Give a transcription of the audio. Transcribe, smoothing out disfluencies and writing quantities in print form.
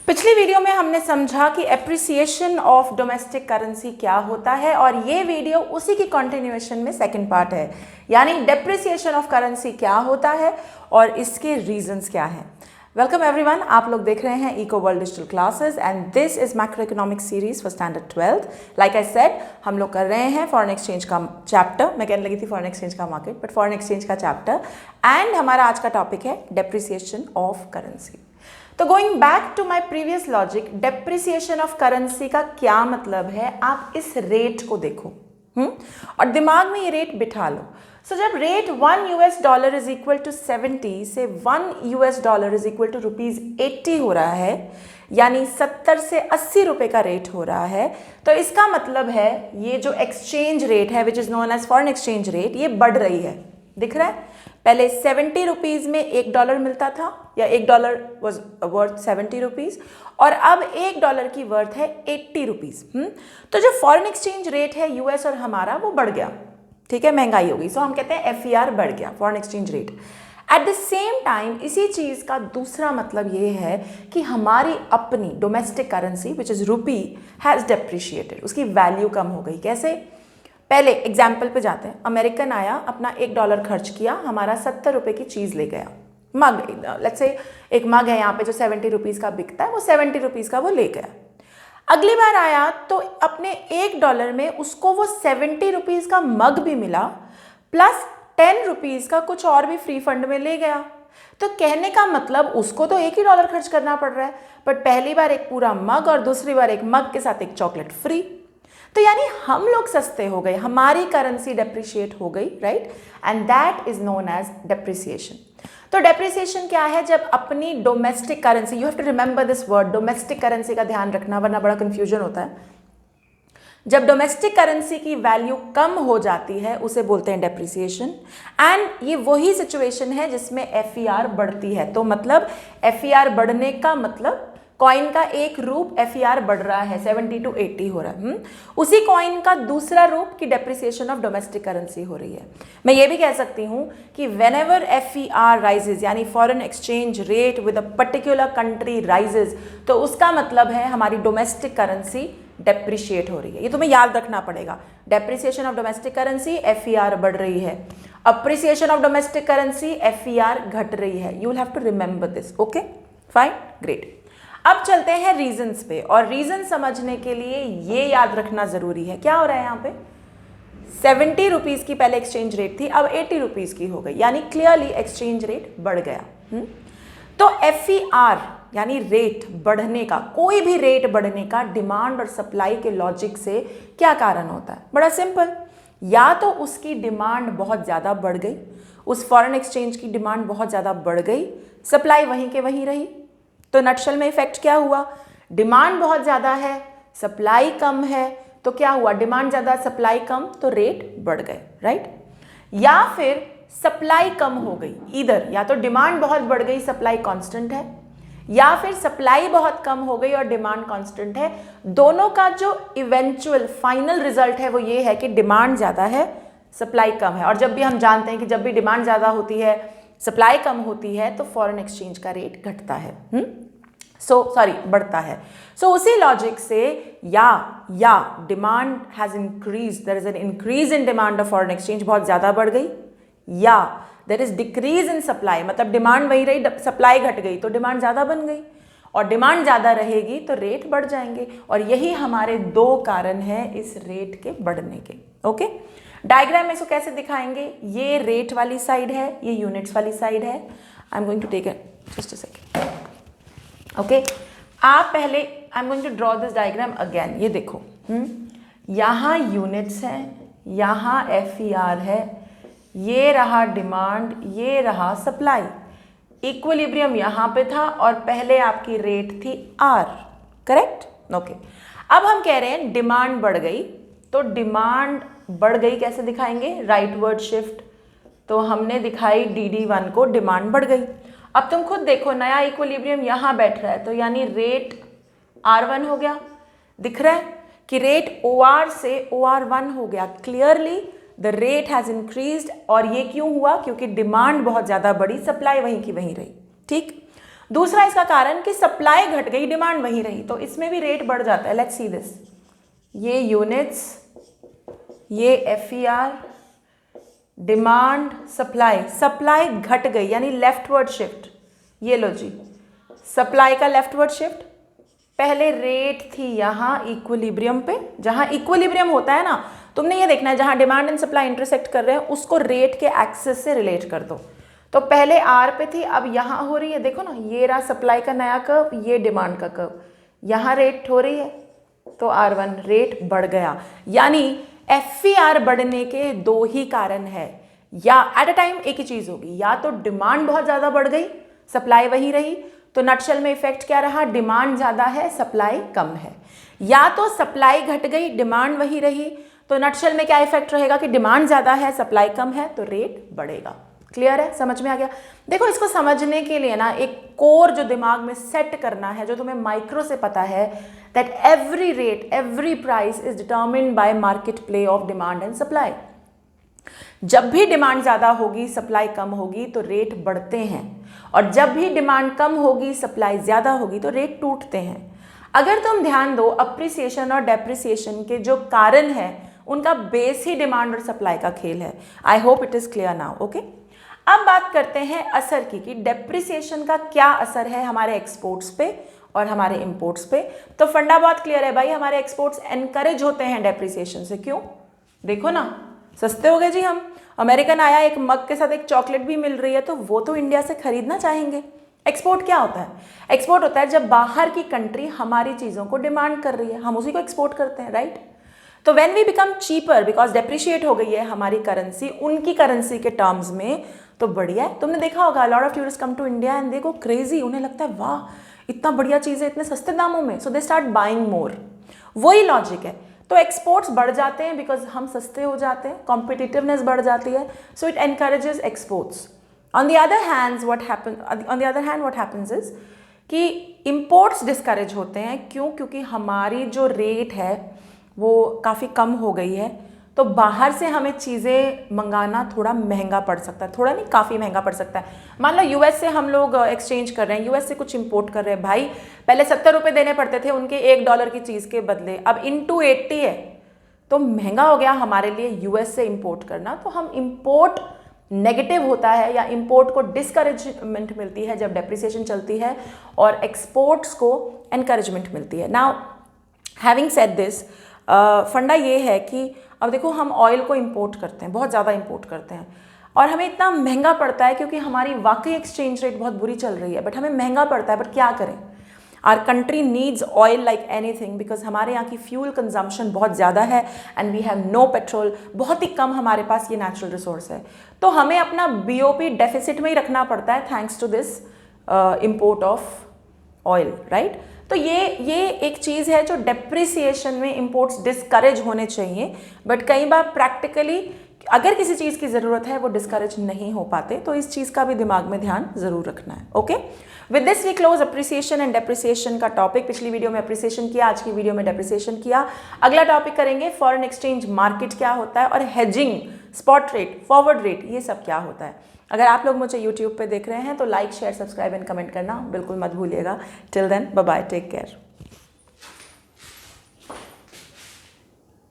पिछली वीडियो में हमने समझा कि एप्रिसिएशन ऑफ डोमेस्टिक करेंसी क्या होता है और ये वीडियो उसी की कंटिन्यूएशन में सेकंड पार्ट है, यानी डेप्रिसिएशन ऑफ करेंसी क्या होता है और इसके रीजंस क्या हैं। वेलकम एवरीवन, आप लोग देख रहे हैं eco world digital classes and this is macro economic series for standard 12th। Like I said, हम लोग कर रहे हैं फॉरेन एक्सचेंज का चैप्टर। मैं कहने लगी थी फॉरेन एक्सचेंज का मार्केट, बट फॉरेन एक्सचेंज का चैप्टर। एंड हमारा आज का टॉपिक है डेप्रिसिएशन ऑफ करेंसी। तो going back to my previous logic, depreciation of currency का क्या मतलब है, आप इस रेट को देखो और दिमाग में ये रेट बिठा लो। सो जब रेट $1 इज इक्वल टू 70 से $1 इज इक्वल टू ₹80 हो रहा है, यानी 70 से 80 रुपए का रेट हो रहा है, तो इसका मतलब है ये जो एक्सचेंज रेट है which is known as foreign exchange rate, ये बढ़ रही है। दिख रहा है? पहले 70 रुपीज में $1 मिलता था, या $1 वॉज वर्थ 70 रुपीज, और अब $1 की वर्थ है 80 रुपीज। तो जो फॉरेन एक्सचेंज रेट है यूएस और हमारा, वो बढ़ गया। ठीक है, महंगाई हो गई। सो हम कहते हैं FER बढ़ गया, foreign exchange rate. At the same time इसी चीज का दूसरा मतलब ये है कि हमारी अपनी domestic currency which is rupee has depreciated, उसकी वैल्यू कम हो गई। कैसे? पहले एग्जाम्पल पे जाते हैं। अमेरिकन आया, अपना $1 खर्च किया, हमारा 70 रुपए की चीज ले गया। मग, लेट्स से एक मग है यहाँ पे जो 70 रुपीज का बिकता है, वो 70 रुपीज का वो ले गया। अगली बार आया तो अपने $1 में उसको वो 70 रुपीज का मग भी मिला, प्लस 10 रुपीज का कुछ और भी फ्री फंड में ले गया। तो कहने का मतलब उसको तो $1 खर्च करना पड़ रहा है, बट पहली बार एक पूरा मग और दूसरी बार एक मग के साथ एक चॉकलेट फ्री। तो यानी हम लोग सस्ते हो गए, हमारी करेंसी डेप्रिशिएट हो गई, right? And that is known as depreciation. तो डेप्रिसिएशन क्या है? जब अपनी domestic currency, you have to remember this word, domestic currency का ध्यान रखना वरना बड़ा कंफ्यूजन होता है। जब डोमेस्टिक करेंसी की वैल्यू कम हो जाती है उसे बोलते हैं डेप्रिसिएशन। एंड ये वही सिचुएशन है जिसमें FER बढ़ती है। तो मतलब FER बढ़ने का मतलब कॉइन का एक रूप FER बढ़ रहा है, 70 to 80 हो रहा है। उसी कॉइन का दूसरा रूप की डेप्रिसिएशन ऑफ डोमेस्टिक करेंसी हो रही है। मैं ये भी कह सकती हूँ कि व्हेनेवर FER राइजेज, यानी foreign exchange rate with a particular country rises, तो उसका मतलब है हमारी डोमेस्टिक करेंसी डेप्रिशिएट हो रही है। ये तुम्हें याद रखना पड़ेगा। Depreciation of domestic currency, FER बढ़ रही है। Appreciation of domestic currency, FER घट रही है। You will have to remember this. Okay, fine, great. अब चलते हैं रीजंस पे, और रीजन समझने के लिए ये याद रखना जरूरी है। क्या हो रहा है यहाँ पे? 70 रुपीज की पहले एक्सचेंज रेट थी, अब 80 रुपीज की हो गई, यानी क्लियरली एक्सचेंज रेट बढ़ गया। तो FER यानी रेट बढ़ने का, कोई भी रेट बढ़ने का डिमांड और सप्लाई के लॉजिक से क्या कारण होता है? बड़ा सिंपल, या तो उसकी डिमांड बहुत ज़्यादा बढ़ गई, उस फॉरेन एक्सचेंज की डिमांड बहुत ज़्यादा बढ़ गई, सप्लाई वहीं के वहीं रही। तो नटशल में इफेक्ट क्या हुआ? डिमांड बहुत ज़्यादा है, सप्लाई कम है, तो क्या हुआ? डिमांड ज़्यादा, सप्लाई कम, तो रेट बढ़ गए, राइट? या फिर सप्लाई कम हो गई, इधर या तो डिमांड बहुत बढ़ गई, सप्लाई कांस्टेंट है, या फिर सप्लाई बहुत कम हो गई और डिमांड कांस्टेंट है। दोनों का जो इवेंचुअल फाइनल रिजल्ट है वो ये है कि डिमांड ज़्यादा है, सप्लाई कम है। और जब भी हम जानते हैं कि जब भी डिमांड ज़्यादा होती है, सप्लाई कम होती है, तो फॉरेन एक्सचेंज का रेट घटता है, बढ़ता है। सो उसी लॉजिक से या demand has increase, there is an increase in demand of foreign exchange, बहुत ज़्यादा बढ़ गई, या there is decrease in supply, मतलब डिमांड वही रही, सप्लाई घट गई तो डिमांड ज़्यादा बन गई, और डिमांड ज़्यादा रहेगी तो रेट बढ़ जाएंगे। और यही हमारे दो कारण हैं इस रेट के बढ़ने के। ओके, डायग्राम में इसको कैसे दिखाएंगे? ये रेट वाली साइड है, ये यूनिट्स वाली साइड है। I am going to take it just a second. Okay, आप पहले, I am going to draw this diagram again. ये देखो, यहाँ यूनिट्स हैं, यहाँ FER है, ये रहा डिमांड, ये रहा सप्लाई। इक्विलिब्रियम यहाँ पे था और पहले आपकी रेट थी R, करेक्ट? ओके, अब हम कह रहे हैं डिमांड बढ़ गई, तो डिमांड बढ़ गई कैसे दिखाएंगे? Right word shift. तो हमने दिखाई DD1 को, डिमांड बढ़ गई। अब तुम खुद देखो, नया इक्विलिब्रियम यहाँ बैठ रहा है, तो यानी रेट R1 हो गया। दिख रहा है कि रेट OR से OR1 हो गया। Clearly the rate has increased. और ये क्यों हुआ? क्योंकि डिमांड बहुत ज़्यादा बढ़ी, सप्लाई वहीं की वहीं रही। ठीक, दूसरा इसका कारण कि सप्लाई घट गई, डिमांड वही रही, तो इसमें भी रेट बढ़ जाता है। लेट्स सी दिस, ये यूनिट्स, ये FER, डिमांड, सप्लाई, सप्लाई घट गई यानी लेफ्टवर्ड शिफ्ट। ये लो जी, सप्लाई का लेफ्टवर्ड शिफ्ट, पहले रेट थी यहाँ इक्विलिब्रियम पे, जहाँ इक्विलिब्रियम होता है ना, तुमने ये देखना है जहाँ डिमांड एंड सप्लाई इंटरसेक्ट कर रहे हैं उसको रेट के एक्सिस से रिलेट कर दो। तो पहले R पे थी, अब यहाँ हो रही है, देखो ना, ये रहा सप्लाई का नया कर्व, ये डिमांड का कर्व, यहाँ रेट हो रही है तो R1 रेट बढ़ गया। यानी FER बढ़ने के दो ही कारण है, या एट अ टाइम एक ही चीज होगी, या तो डिमांड बहुत ज्यादा बढ़ गई, सप्लाई वही रही, तो नटशेल में इफेक्ट क्या रहा, डिमांड ज्यादा है, सप्लाई कम है, या तो सप्लाई घट गई, डिमांड वही रही, तो नटशेल में क्या इफेक्ट रहेगा कि डिमांड ज्यादा है, सप्लाई कम है, तो रेट बढ़ेगा। क्लियर है, समझ में आ गया। देखो इसको समझने के लिए ना एक कोर जो दिमाग में सेट करना है, जो तुम्हें माइक्रो से पता है, that every rate, every price is determined bye market play of demand and supply. जब भी डिमांड ज्यादा होगी, सप्लाई कम होगी, तो रेट बढ़ते हैं, और जब भी डिमांड कम होगी, सप्लाई ज्यादा होगी, तो रेट टूटते हैं। अगर तुम ध्यान दो, अप्रिसिएशन और डेप्रिसिएशन के जो कारण है उनका बेस ही डिमांड और सप्लाई का खेल है। I hope it is clear now. Okay, अब बात करते हैं असर की, कि डेप्रिसिएशन का क्या असर है हमारे एक्सपोर्ट्स पे और हमारे इंपोर्ट्स पे। तो फंडा बहुत क्लियर है भाई, हमारे एक्सपोर्ट्स एनकरेज होते हैं डेप्रिसिएशन से। क्यों? देखो ना, सस्ते हो गए जी हम, अमेरिकन आया, एक मग के साथ एक चॉकलेट भी मिल रही है, तो वो तो इंडिया से खरीदना चाहेंगे। एक्सपोर्ट क्या होता है? एक्सपोर्ट होता है जब बाहर की कंट्री हमारी चीज़ों को डिमांड कर रही है, हम उसी को एक्सपोर्ट करते हैं, राइट। तो when we become cheaper because depreciate हो गई है हमारी करेंसी उनकी करेंसी के टर्म्स में, तो बढ़िया है। तुमने देखा होगा, lot of tourist come to India and they go crazy, उन्हें लगता है वाह इतना बढ़िया चीज़ है इतने सस्ते दामों में, सो दे स्टार्ट बाइंग मोर। वही लॉजिक है। तो एक्सपोर्ट्स बढ़ जाते हैं बिकॉज हम सस्ते हो जाते हैं, कॉम्पिटिटिवनेस बढ़ जाती है, so it encourages exports. On the other hand what happens is कि इंपोर्ट्स डिस्करेज होते हैं। क्यों? क्योंकि हमारी जो रेट है वो काफ़ी कम हो गई है, तो बाहर से हमें चीज़ें मंगाना थोड़ा महंगा पड़ सकता है, थोड़ा नहीं काफ़ी महंगा पड़ सकता है। मान लो यूएस से हम लोग एक्सचेंज कर रहे हैं, यूएस से कुछ इंपोर्ट कर रहे हैं, भाई पहले 70 रुपये देने पड़ते थे उनके $1 की चीज़ के बदले, अब into 80 है, तो महंगा हो गया हमारे लिए यूएस से इंपोर्ट करना। तो हम इंपोर्ट नेगेटिव होता है या इंपोर्ट को डिस्करेजमेंट मिलती है जब डेप्रिसिएशन चलती है, और एक्सपोर्ट्स को एनकरेजमेंट मिलती है। नाउ हैविंग सेड दिस, फंडा ये है कि अब देखो हम ऑयल को इंपोर्ट करते हैं, बहुत ज़्यादा इंपोर्ट करते हैं, और हमें इतना महंगा पड़ता है क्योंकि हमारी वाकई एक्सचेंज रेट बहुत बुरी चल रही है, बट हमें महंगा पड़ता है। बट क्या करें, our country needs oil like anything, because हमारे यहाँ की फ्यूल कंजम्पशन बहुत ज़्यादा है and we have no petrol, बहुत ही कम हमारे पास ये नेचुरल रिसोर्स है, तो हमें अपना BOP डेफिसिट में ही रखना पड़ता है thanks to this import of oil, right. तो ये एक चीज़ है जो डेप्रिसिएशन में इंपोर्ट्स डिस्करेज होने चाहिए, बट कई बार प्रैक्टिकली अगर किसी चीज़ की ज़रूरत है वो डिस्करेज नहीं हो पाते, तो इस चीज़ का भी दिमाग में ध्यान ज़रूर रखना है। Okay, with this we close appreciation and depreciation का टॉपिक। पिछली वीडियो में अप्रिसिएशन किया, आज की वीडियो में डेप्रिसिएशन किया। अगला टॉपिक करेंगे फॉरेन एक्सचेंज मार्केट क्या होता है, और hedging, spot rate, forward rate, ये सब क्या होता है। अगर आप लोग मुझे यूट्यूब पे देख रहे हैं तो like, share, subscribe and comment करना बिल्कुल मत भूलिएगा। Till then, bye bye, take care.